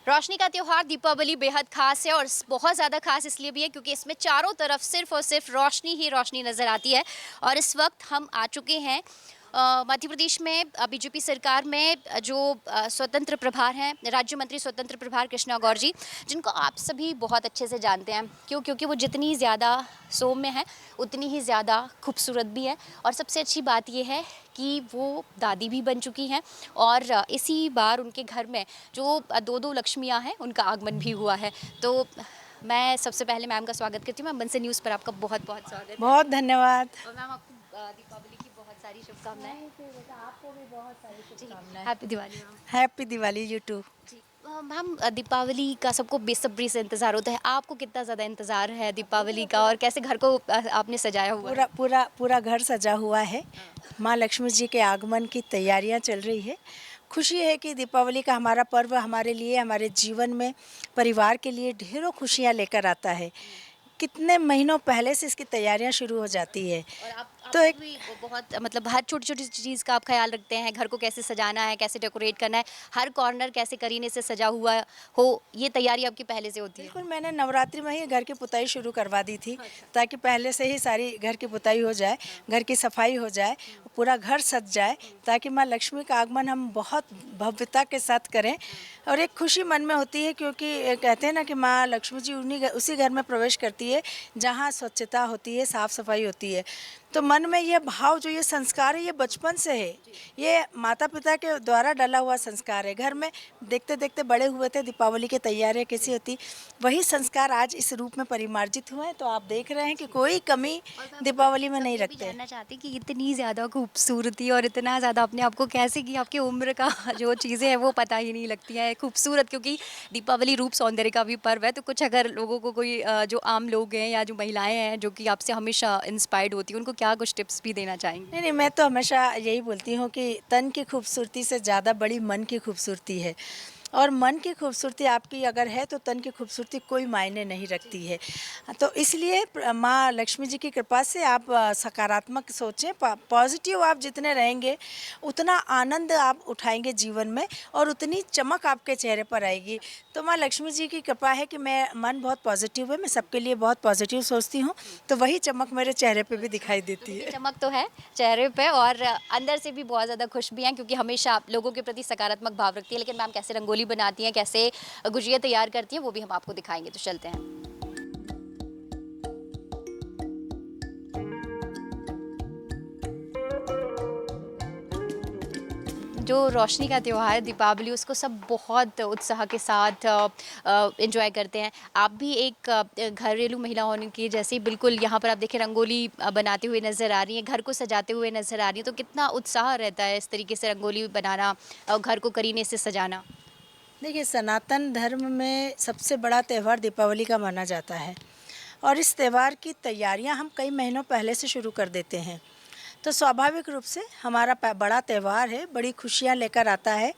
रोशनी का त्योहार दीपावली बेहद खास है और बहुत ज़्यादा खास इसलिए भी है क्योंकि इसमें चारों तरफ सिर्फ और सिर्फ रोशनी ही रोशनी नज़र आती है। और इस वक्त हम आ चुके हैं मध्य प्रदेश में बीजेपी सरकार में जो स्वतंत्र प्रभार हैं, राज्य मंत्री स्वतंत्र प्रभार कृष्णा गौर जी, जिनको आप सभी बहुत अच्छे से जानते हैं। क्योंकि वो जितनी ज़्यादा सौम्य है उतनी ही ज़्यादा खूबसूरत भी है। और सबसे अच्छी बात यह है कि वो दादी भी बन चुकी हैं और इसी बार उनके घर में जो दो लक्ष्मियां हैं उनका आगमन भी हुआ है। तो मैं सबसे पहले मैम का स्वागत करती हूँ। मैम, मनसे न्यूज़ पर आपका बहुत बहुत स्वागत है। बहुत धन्यवाद। और मैम, आपको दीपावली की बहुत सारी शुभकामनाएं। आपको भी बहुत सारी शुभकामनाएं। Happy Diwali ma'am. Happy Diwali you too. जी मैम, दीपावली का सबको बेसब्री से इंतज़ार होता है। आपको कितना ज़्यादा इंतज़ार है दीपावली का और कैसे घर को आपने सजाया हुआ है? पूरा घर सजा हुआ है। माँ लक्ष्मी जी के आगमन की तैयारियां चल रही है। खुशी है कि दीपावली का हमारा पर्व हमारे लिए, हमारे जीवन में, परिवार के लिए ढेरों खुशियां लेकर आता है। कितने महीनों पहले से इसकी तैयारियां शुरू हो जाती है। और आप तो एक भी बहुत मतलब हर छोटी छोटी चीज़ का आप ख्याल रखते हैं। घर को कैसे सजाना है, कैसे डेकोरेट करना है, हर कॉर्नर कैसे करीने से सजा हुआ हो, ये तैयारी आपकी पहले से होती है? बिल्कुल, मैंने नवरात्रि में ही घर की पुताई शुरू करवा दी थी ताकि पहले से ही सारी घर की पुताई हो जाए, घर की सफाई हो जाए, पूरा घर सज जाए, ताकि माँ लक्ष्मी का आगमन हम बहुत भव्यता के साथ करें। और एक खुशी मन में होती है क्योंकि कहते हैं ना कि माँ लक्ष्मी जी उसी घर में प्रवेश करती है जहाँ स्वच्छता होती है, साफ़ सफाई होती है। तो मन में ये भाव, जो ये संस्कार है, ये बचपन से है। ये माता पिता के द्वारा डाला हुआ संस्कार है। घर में देखते देखते बड़े हुए थे दीपावली की तैयारियां कैसी होती, वही संस्कार आज इस रूप में परिमार्जित हुए हैं। तो आप देख रहे हैं कि कोई कमी दीपावली में नहीं ये भी रखते। जानना चाहती कि इतनी ज़्यादा खूबसूरती और इतना ज़्यादा अपने आप को कैसे कि आपकी उम्र का जो चीज़ें हैं वो पता ही नहीं लगती हैं खूबसूरत, क्योंकि दीपावली रूप सौंदर्य का भी पर्व है। तो कुछ अगर लोगों को कोई जो आम लोग हैं या जो महिलाएं हैं जो कि आपसे हमेशा इंस्पायर्ड होती हैं, उनको क्या कुछ टिप्स भी देना चाहेंगे? नहीं नहीं, मैं तो हमेशा यही बोलती हूँ कि तन की खूबसूरती से ज़्यादा बड़ी मन की खूबसूरती है। और मन की खूबसूरती आपकी अगर है तो तन की खूबसूरती कोई मायने नहीं रखती है। तो इसलिए माँ लक्ष्मी जी की कृपा से आप सकारात्मक सोचें, पॉजिटिव आप जितने रहेंगे उतना आनंद आप उठाएंगे जीवन में और उतनी चमक आपके चेहरे पर आएगी। तो माँ लक्ष्मी जी की कृपा है कि मैं मन बहुत पॉजिटिव है, मैं सबके लिए बहुत पॉजिटिव सोचती हूँ, तो वही चमक मेरे चेहरे पे भी दिखाई देती है। चमक तो है चेहरे पे और अंदर से भी बहुत ज़्यादा खुश भी हैं क्योंकि हमेशा आप लोगों के प्रति सकारात्मक भाव रखती है। लेकिन मैम, कैसे रंगोली बनाती हैं, कैसे गुजिया तैयार करती हैं, वो भी हम आपको दिखाएंगे। तो चलते हैं। जो रोशनी का त्यौहार है दीपावली, उसको सब बहुत उत्साह के साथ एंजॉय करते हैं। आप भी एक घरेलू महिला होने की जैसे बिल्कुल यहाँ पर आप देखें रंगोली बनाते हुए नज़र आ रही हैं, घर को सजाते हुए नज़र आ रही हैं। तो कितना उत्साह रहता है इस तरीके से रंगोली बनाना और घर को करीने से सजाना? देखिए, सनातन धर्म में सबसे बड़ा त्यौहार दीपावली का माना जाता है और इस त्यौहार की तैयारियां हम कई महीनों पहले से शुरू कर देते हैं। तो स्वाभाविक रूप से हमारा बड़ा त्यौहार है, बड़ी खुशियां लेकर आता है।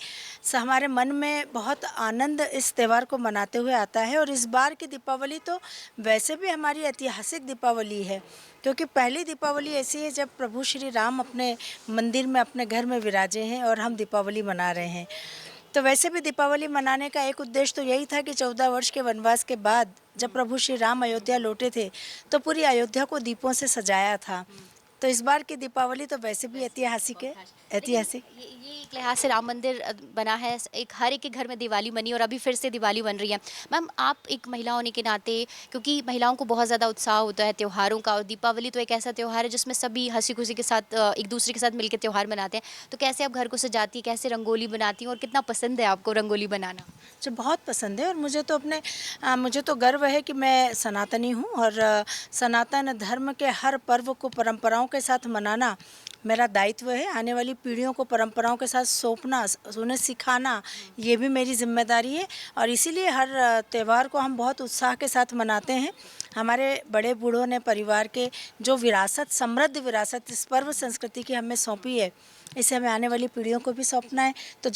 हमारे मन में बहुत आनंद इस त्यौहार को मनाते हुए आता है। और इस बार की दीपावली तो वैसे भी हमारी ऐतिहासिक दीपावली है, क्योंकि पहली दीपावली ऐसी है जब प्रभु श्री राम अपने मंदिर में, अपने घर में विराजे हैं और हम दीपावली मना रहे हैं। तो वैसे भी दीपावली मनाने का एक उद्देश्य तो यही था कि 14 वर्ष के वनवास के बाद जब प्रभु श्री राम अयोध्या लौटे थे तो पूरी अयोध्या को दीपों से सजाया था। तो इस बार की दीपावली तो वैसे भी ऐतिहासिक है। ऐतिहासिक। ये एक लिहाज से राम मंदिर बना है, एक हर एक के घर में दिवाली बनी और अभी फिर से दिवाली बन रही है। मैम, आप एक महिला होने के नाते, क्योंकि महिलाओं को बहुत ज़्यादा उत्साह होता है त्योहारों का और दीपावली तो एक ऐसा त्यौहार है जिसमें सभी हंसी खुशी के साथ एक दूसरे के साथ मिलकर त्यौहार मनाते हैं। तो कैसे आप घर को सजाती हैं, कैसे रंगोली बनाती हैं और कितना पसंद है आपको रंगोली बनाना? जो बहुत पसंद है और मुझे तो गर्व है कि मैं सनातनी हूँ और सनातन धर्म के हर पर्व को परंपराओं के साथ मनाना मेरा दायित्व है। आने वाली पीढ़ियों को परंपराओं के साथ सौंपना, उन्हें सिखाना, ये भी मेरी जिम्मेदारी है। और इसीलिए हर त्यौहार को हम बहुत उत्साह के साथ मनाते हैं। हमारे बड़े बूढ़ों ने परिवार के जो विरासत, समृद्ध विरासत इस पर्व संस्कृति की हमें सौंपी है, इसे हमें आने वाली पीढ़ियों को भी सौंपना है। तो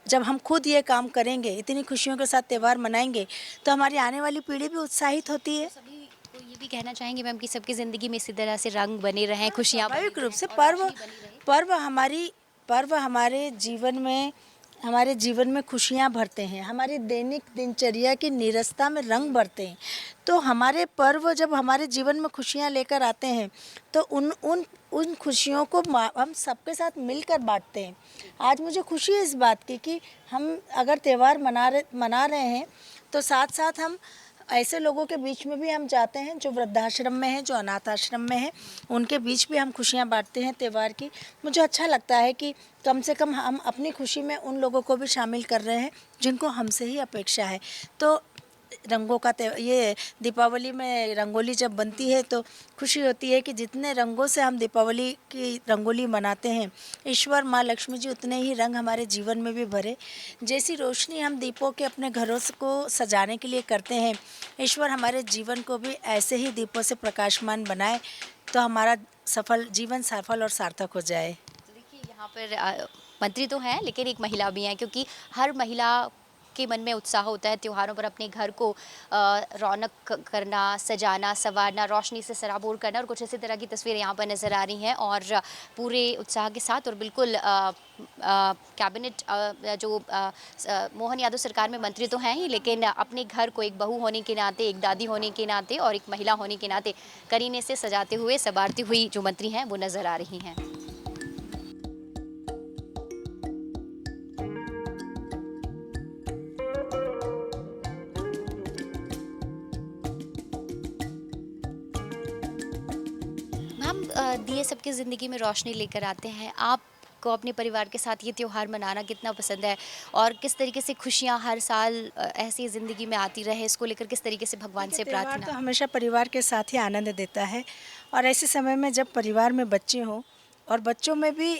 जब हम खुद ये काम करेंगे, इतनी खुशियों के साथ त्यौहार मनाएंगे, तो हमारी आने वाली पीढ़ी भी उत्साहित होती है। सभी को ये भी कहना चाहेंगे मैम कि सबकी ज़िंदगी में इसी तरह से रंग बने रहें, खुशियाँ बनी स्वाभाविक रूप रहें से और रोशनी बनी रहे। पर्व हमारे जीवन में हमारे जीवन में खुशियाँ भरते हैं, हमारी दैनिक दिनचर्या की नीरसता में रंग भरते हैं। तो हमारे पर्व जब हमारे जीवन में खुशियाँ लेकर आते हैं तो उन खुशियों को हम सबके साथ मिलकर बांटते हैं। आज मुझे खुशी है इस बात की कि हम अगर त्यौहार मना रहे हैं तो साथ साथ हम ऐसे लोगों के बीच में भी हम जाते हैं जो वृद्धाश्रम में हैं, जो अनाथ आश्रम में हैं, उनके बीच भी हम खुशियाँ बांटते हैं त्यौहार की। मुझे अच्छा लगता है कि कम से कम हम अपनी खुशी में उन लोगों को भी शामिल कर रहे हैं जिनको हमसे ही अपेक्षा है। तो रंगों का ये दीपावली में रंगोली जब बनती है तो खुशी होती है कि जितने रंगों से हम दीपावली की रंगोली मनाते हैं, ईश्वर माँ लक्ष्मी जी उतने ही रंग हमारे जीवन में भी भरे। जैसी रोशनी हम दीपों के अपने घरों को सजाने के लिए करते हैं, ईश्वर हमारे जीवन को भी ऐसे ही दीपों से प्रकाशमान बनाए तो हमारा जीवन सफल और सार्थक हो जाए। तो देखिए यहाँ पर मंत्री तो हैं लेकिन एक महिला भी हैं, क्योंकि हर महिला के मन में उत्साह होता है त्योहारों पर अपने घर को रौनक करना, सजाना, संवारना, रोशनी से सराबोर करना, और कुछ इसी तरह की तस्वीरें यहाँ पर नज़र आ रही हैं और पूरे उत्साह के साथ। और बिल्कुल कैबिनेट जो मोहन यादव सरकार में मंत्री तो हैं ही, लेकिन अपने घर को एक बहू होने के नाते, एक दादी होने के नाते और एक महिला होने के नाते करीने से सजाते हुए, संवारती हुई जो मंत्री हैं वो नज़र आ रही हैं। मैम, दिए सबकी ज़िंदगी में रोशनी लेकर आते हैं। आपको अपने परिवार के साथ ये त्यौहार मनाना कितना पसंद है और किस तरीके से खुशियाँ हर साल ऐसी ज़िंदगी में आती रहे, इसको लेकर किस तरीके से भगवान से त्यौहार प्रार्थना? तो हमेशा परिवार के साथ ही आनंद देता है और ऐसे समय में जब परिवार में बच्चे हों और बच्चों में भी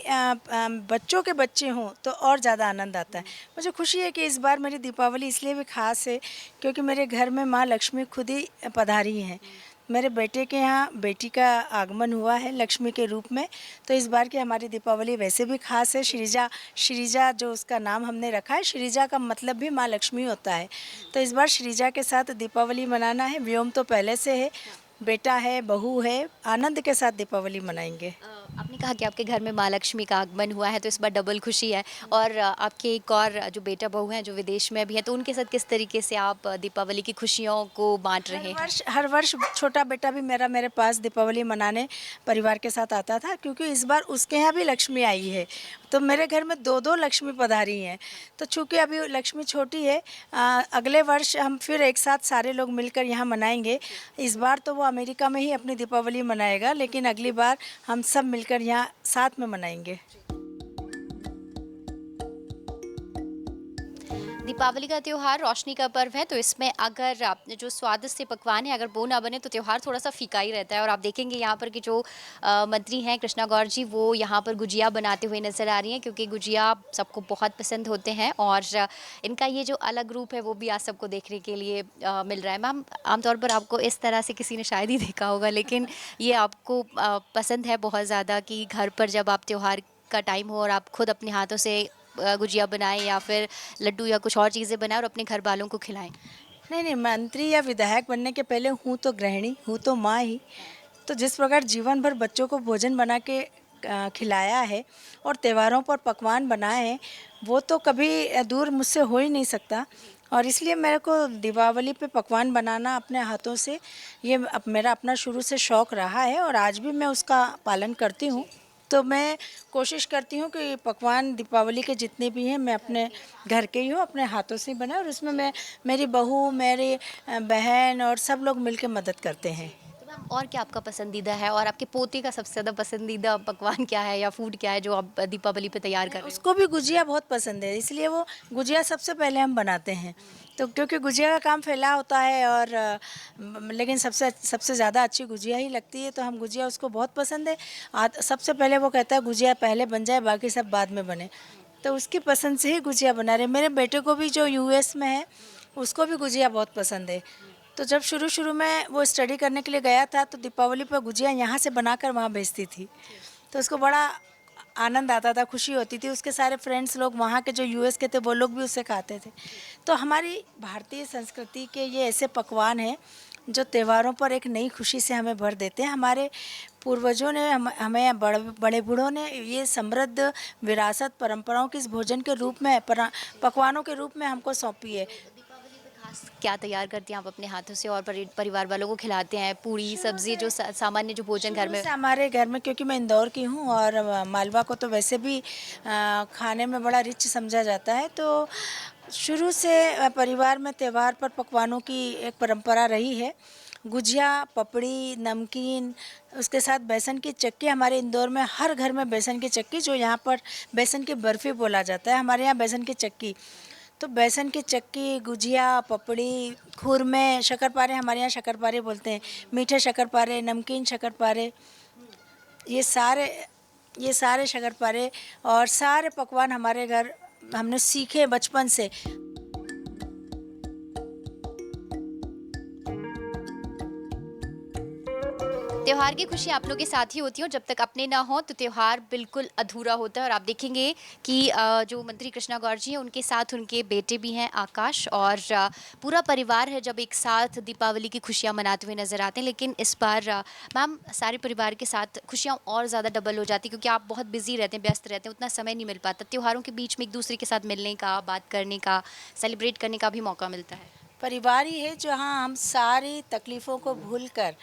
बच्चों के बच्चे हों तो और ज़्यादा आनंद आता है। मुझे खुशी है कि इस बार मेरी दीपावली इसलिए भी ख़ास है क्योंकि मेरे घर में माँ लक्ष्मी खुद ही पधारी हैं। मेरे बेटे के यहाँ बेटी का आगमन हुआ है लक्ष्मी के रूप में, तो इस बार की हमारी दीपावली वैसे भी ख़ास है। श्रीजा जो उसका नाम हमने रखा है, श्रीजा का मतलब भी माँ लक्ष्मी होता है। तो इस बार श्रीजा के साथ दीपावली मनाना है। व्योम तो पहले से है, बेटा है, बहू है, आनंद के साथ दीपावली मनाएंगे। आपने कहा कि आपके घर में माँ लक्ष्मी का आगमन हुआ है, तो इस बार डबल खुशी है। और आपके एक और जो बेटा बहू हैं जो विदेश में भी हैं, तो उनके साथ किस तरीके से आप दीपावली की खुशियों को बांट रहे हैं? हर वर्ष छोटा बेटा भी मेरे पास दीपावली मनाने परिवार के साथ आता था क्योंकि इस बार उसके यहाँ भी लक्ष्मी आई है, तो मेरे घर में दो लक्ष्मी पधारी हैं। तो चूँकि अभी लक्ष्मी छोटी है, अगले वर्ष हम फिर एक साथ सारे लोग मिलकर यहाँ मनाएंगे। इस बार तो वो अमेरिका में ही अपनी दीपावली मनाएगा, लेकिन अगली बार हम सब मिलकर यहाँ साथ में मनाएंगे। दीपावली का त्यौहार रोशनी का पर्व है, तो इसमें अगर आप जो स्वादिष्ट से पकवान है अगर वो ना बने तो त्यौहार थोड़ा सा फीका ही रहता है। और आप देखेंगे यहाँ पर कि जो मंत्री हैं कृष्णा गौर जी, वो यहाँ पर गुजिया बनाते हुए नज़र आ रही हैं, क्योंकि गुजिया सबको बहुत पसंद होते हैं और इनका ये जो अलग रूप है वो भी आज सबको देखने के लिए मिल रहा है। मैम, आमतौर पर आपको इस तरह से किसी ने शायद ही देखा होगा, लेकिन ये आपको पसंद है बहुत ज़्यादा कि घर पर जब आप त्यौहार का टाइम हो और आप खुद अपने हाथों से गुजिया बनाएं या फिर लड्डू या कुछ और चीज़ें बनाएं और अपने घर वालों को खिलाएं? नहीं, मंत्री या विधायक बनने के पहले हूँ तो गृहिणी, हूँ तो माँ ही। तो जिस प्रकार जीवन भर बच्चों को भोजन बना के खिलाया है और त्योहारों पर पकवान बनाए हैं, वो तो कभी दूर मुझसे हो ही नहीं सकता। और इसलिए मेरे को दीपावली पे पकवान बनाना अपने हाथों से, ये मेरा अपना शुरू से शौक़ रहा है और आज भी मैं उसका पालन करती हूँ। तो मैं कोशिश करती हूँ कि पकवान दीपावली के जितने भी हैं मैं अपने घर के ही हूँ, अपने हाथों से ही बनाए, और उसमें मैं, मेरी बहू, मेरी बहन और सब लोग मिलकर मदद करते हैं। तो मैम, और क्या आपका पसंदीदा है और आपके पोते का सबसे ज़्यादा पसंदीदा पकवान क्या है या फूड क्या है जो आप दीपावली पे तैयार कर रहे हैं? उसको भी गुजिया बहुत पसंद है, इसलिए वो गुजिया सबसे पहले हम बनाते हैं। तो क्योंकि गुजिया का काम फैला होता है और लेकिन सबसे ज़्यादा अच्छी गुजिया ही लगती है, तो हम गुजिया, उसको बहुत पसंद है। सबसे पहले वो कहता है गुजिया पहले बन जाए, बाकी सब बाद में बने, तो उसकी पसंद से ही गुजिया बना रहे। मेरे बेटे को भी जो यूएस में है उसको भी गुजिया बहुत पसंद है। तो जब शुरू में वो स्टडी करने के लिए गया था तो दीपावली पर गुजिया यहाँ से बनाकर वहाँ भेजती थी, तो उसको बड़ा आनंद आता था, खुशी होती थी। उसके सारे फ्रेंड्स लोग वहाँ के जो यूएस के थे वो लोग भी उससे खाते थे। तो हमारी भारतीय संस्कृति के ये ऐसे पकवान हैं जो त्योहारों पर एक नई खुशी से हमें भर देते हैं। हमारे पूर्वजों ने हमें बड़े बूढ़ों ने ये समृद्ध विरासत परंपराओं के इस भोजन के रूप में पकवानों के रूप में हमको सौंपी है। दीपावली पे खास क्या तैयार करती हैं आप अपने हाथों से और परिवार वालों को खिलाते हैं? पूरी सब्जी जो सामान्य जो भोजन घर शुरू में। से हमारे घर में, क्योंकि मैं इंदौर की हूँ और मालवा को तो वैसे भी खाने में बड़ा रिच समझा जाता है, तो शुरू से परिवार में त्यौहार पर पकवानों की एक परंपरा रही है। गुजिया, पपड़ी, नमकीन, उसके साथ बेसन की चक्की। हमारे इंदौर में हर घर में बेसन की चक्की, जो यहाँ पर बेसन की बर्फ़ी बोला जाता है, हमारे यहाँ बेसन की चक्की। तो बेसन की चक्की, गुजिया, पपड़ी, खुरमे, शक्करपारे, हमारे यहाँ शक्करपारे बोलते हैं, मीठे शक्करपारे, नमकीन शक्करपारे, ये सारे ये सारे शक्करपारे और सारे पकवान हमारे घर हमने सीखे बचपन से। त्योहार की खुशी आप लोगों के साथ ही होती है और जब तक अपने ना हो तो त्योहार बिल्कुल अधूरा होता है। और आप देखेंगे कि जो मंत्री कृष्णा गौर जी हैं उनके साथ उनके बेटे भी हैं आकाश, और पूरा परिवार है जब एक साथ दीपावली की खुशियां मनाते हुए नजर आते हैं। लेकिन इस बार मैम सारे परिवार के साथ खुशियां और ज़्यादा डबल हो जाती, क्योंकि आप बहुत बिजी रहते हैं, व्यस्त रहते हैं, उतना समय नहीं मिल पाता। त्योहारों के बीच में एक दूसरे के साथ मिलने का, बात करने का, सेलिब्रेट करने का भी मौका मिलता है। परिवार ही है जहाँ हम सारी तकलीफ़ों को भूलकर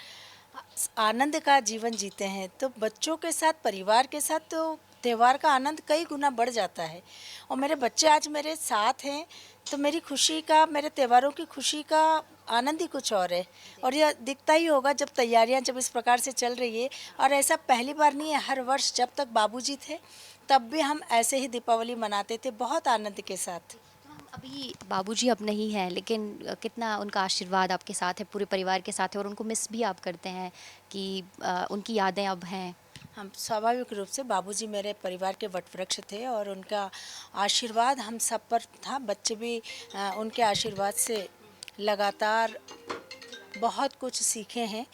आनंद का जीवन जीते हैं। तो बच्चों के साथ, परिवार के साथ तो त्यौहार का आनंद कई गुना बढ़ जाता है। और मेरे बच्चे आज मेरे साथ हैं, तो मेरी खुशी का, मेरे त्योहारों की खुशी का आनंद ही कुछ और है। और यह दिखता ही होगा जब तैयारियां जब इस प्रकार से चल रही है। और ऐसा पहली बार नहीं है, हर वर्ष जब तक बाबूजी थे तब भी हम ऐसे ही दीपावली मनाते थे, बहुत आनंद के साथ। अभी बाबूजी अब नहीं हैं, लेकिन कितना उनका आशीर्वाद आपके साथ है, पूरे परिवार के साथ है, और उनको मिस भी आप करते हैं कि उनकी यादें अब हैं। हम स्वाभाविक रूप से, बाबूजी मेरे परिवार के वटवृक्ष थे और उनका आशीर्वाद हम सब पर था। बच्चे भी उनके आशीर्वाद से लगातार बहुत कुछ सीखे हैं।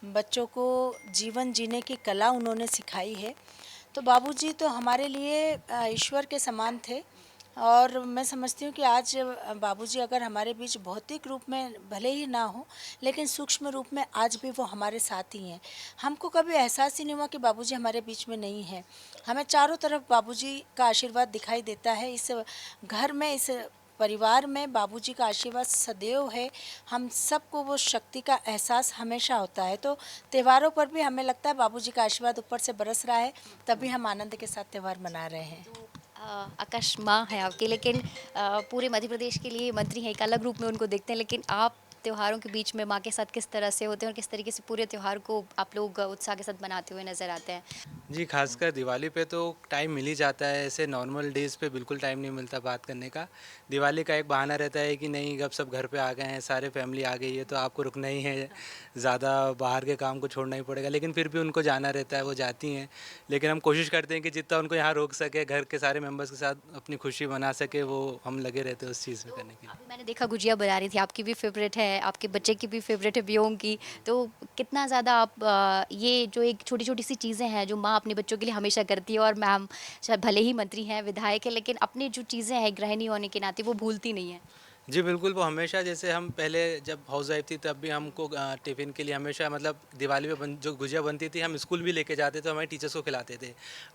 बच्चों को जीवन जीने की कला उन्होंने सिखाई है। तो बाबूजी तो हमारे लिए ईश्वर के समान थे। और मैं समझती हूँ कि आज बाबूजी अगर हमारे बीच भौतिक रूप में भले ही ना हो, लेकिन सूक्ष्म रूप में आज भी वो हमारे साथ ही हैं। हमको कभी एहसास ही नहीं हुआ कि बाबूजी हमारे बीच में नहीं है। हमें चारों तरफ बाबूजी का आशीर्वाद दिखाई देता है। इस घर में, इस परिवार में बाबूजी का आशीर्वाद सदैव है। हम सबको वो शक्ति का एहसास हमेशा होता है। तो त्योहारों पर भी हमें लगता है बाबूजी का आशीर्वाद ऊपर से बरस रहा है, तभी हम आनंद के साथ त्यौहार मना रहे हैं। आकाश माँ है आपके, लेकिन पूरे मध्य प्रदेश के लिए मंत्री हैं, एक अलग रूप में उनको देखते हैं, लेकिन आप त्योहारों के बीच में माँ के साथ किस तरह से होते हैं और किस तरीके से पूरे त्यौहार को आप लोग उत्साह के साथ मनाते हुए नजर आते हैं? जी, ख़ासकर दिवाली पे तो टाइम मिल ही जाता है, ऐसे नॉर्मल डेज़ पे बिल्कुल टाइम नहीं मिलता बात करने का। दिवाली का एक बहाना रहता है कि नहीं, अब सब घर पे आ गए हैं, सारे फैमिली आ गई है, तो आपको रुकना ही है, ज़्यादा बाहर के काम को छोड़ना ही पड़ेगा। लेकिन फिर भी उनको जाना रहता है, वो जाती हैं। लेकिन हम कोशिश करते हैं कि जितना उनको यहाँ रोक सके, घर के सारे मेंबर्स के साथ अपनी खुशी मना सके, वो हम लगे रहते हैं उस चीज़ में करने के लिए। अभी मैंने देखा गुजिया बना रही थी, आपकी भी फेवरेट है, आपके बच्चे की भी फेवरेट है, व्योम की। तो कितना ज़्यादा आप ये जो एक छोटी छोटी सी चीज़ें हैं जो माँ अपने बच्चों के लिए हमेशा करती है, और मैम शायद भले ही मंत्री हैं, विधायक है, लेकिन अपनी जो चीज़ें हैं गृहिणी होने के नाते वो भूलती नहीं है। जी, बिल्कुल, वो हमेशा, जैसे हम पहले जब हाउसवाइफ़ थी तब भी हमको टिफ़िन के लिए हमेशा, मतलब दिवाली पे जो गुजिया बनती थी हम स्कूल भी लेके जाते थे, हमारे टीचर्स को खिलाते थे।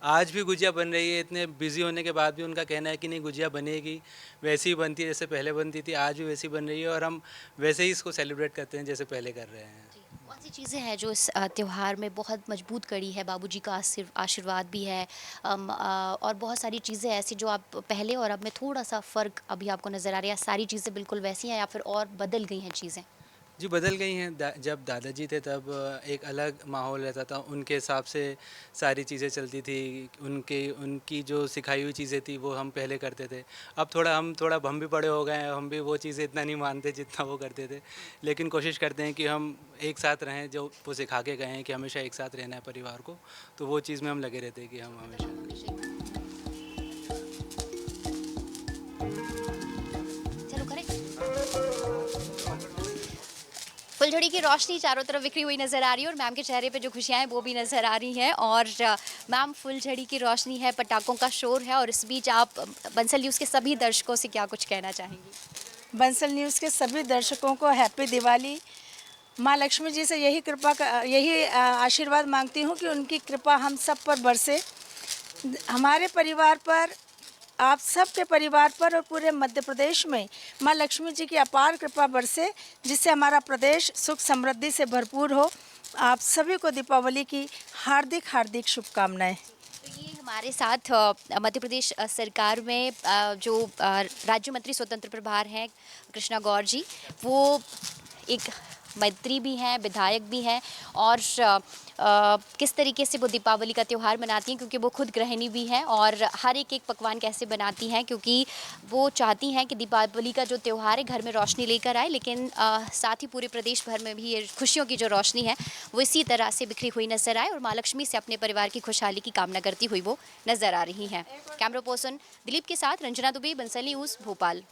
आज भी गुजिया बन रही है, इतने बिज़ी होने के बाद भी उनका कहना है कि नहीं, गुजिया बनेगी, वैसी ही बनती है जैसे पहले बनती थी, आज भी वैसी बन रही है, और हम वैसे ही इसको सेलिब्रेट करते हैं जैसे पहले कर रहे हैं। कौन सी चीज़ें हैं जो इस त्योहार में बहुत मजबूत कड़ी है? बाबूजी का आशीर्वाद भी है, और बहुत सारी चीज़ें ऐसी जो आप पहले और अब में थोड़ा सा फ़र्क अभी आपको नज़र आ रहा है, या सारी चीज़ें बिल्कुल वैसी हैं या फिर और बदल गई हैं चीज़ें? जी, बदल गई हैं। जब दादाजी थे तब एक अलग माहौल रहता था, उनके हिसाब से सारी चीज़ें चलती थी, उनकी जो सिखाई हुई चीज़ें थी वो हम पहले करते थे। अब हम भी बड़े हो गए हैं, हम भी वो चीज़ें इतना नहीं मानते जितना वो करते थे। लेकिन कोशिश करते हैं कि हम एक साथ रहें, जो वो सिखा के गए हैं कि हमेशा एक साथ रहना है परिवार को, तो वो चीज़ में हम लगे रहते हैं कि हम हमेशा। चलो करें। फुलझड़ी की रोशनी चारों तरफ बिखरी हुई नज़र आ रही है, और मैम के चेहरे पे जो खुशियाँ हैं वो भी नज़र आ रही हैं। और मैम, फुलझड़ी की रोशनी है, पटाखों का शोर है, और इस बीच आप बंसल न्यूज़ के सभी दर्शकों से क्या कुछ कहना चाहेंगी? बंसल न्यूज़ के सभी दर्शकों को हैप्पी दिवाली। माँ लक्ष्मी जी से यही आशीर्वाद मांगती हूँ कि उनकी कृपा हम सब पर बरसे, हमारे परिवार पर, आप सबके परिवार पर और पूरे मध्य प्रदेश में माँ लक्ष्मी जी की अपार कृपा बरसे, जिससे हमारा प्रदेश सुख समृद्धि से भरपूर हो। आप सभी को दीपावली की हार्दिक हार्दिक शुभकामनाएं। तो ये हमारे साथ मध्य प्रदेश सरकार में जो राज्य मंत्री स्वतंत्र प्रभार हैं कृष्णा गौर जी, वो एक मंत्री भी हैं, विधायक भी हैं, और किस तरीके से वो दीपावली का त्यौहार मनाती हैं, क्योंकि वो खुद गृहिणी भी हैं, और हर एक पकवान कैसे बनाती हैं, क्योंकि वो चाहती हैं कि दीपावली का जो त्यौहार है घर में रोशनी लेकर आए, लेकिन साथ ही पूरे प्रदेश भर में भी ये खुशियों की जो रोशनी है वो इसी तरह से बिखरी हुई नजर आए, और माँ लक्ष्मी से अपने परिवार की खुशहाली की कामना करती हुई वो नजर आ रही हैं। कैमरा पर्सन दिलीप के साथ रंजना दुबे, बंसल न्यूज़, भोपाल।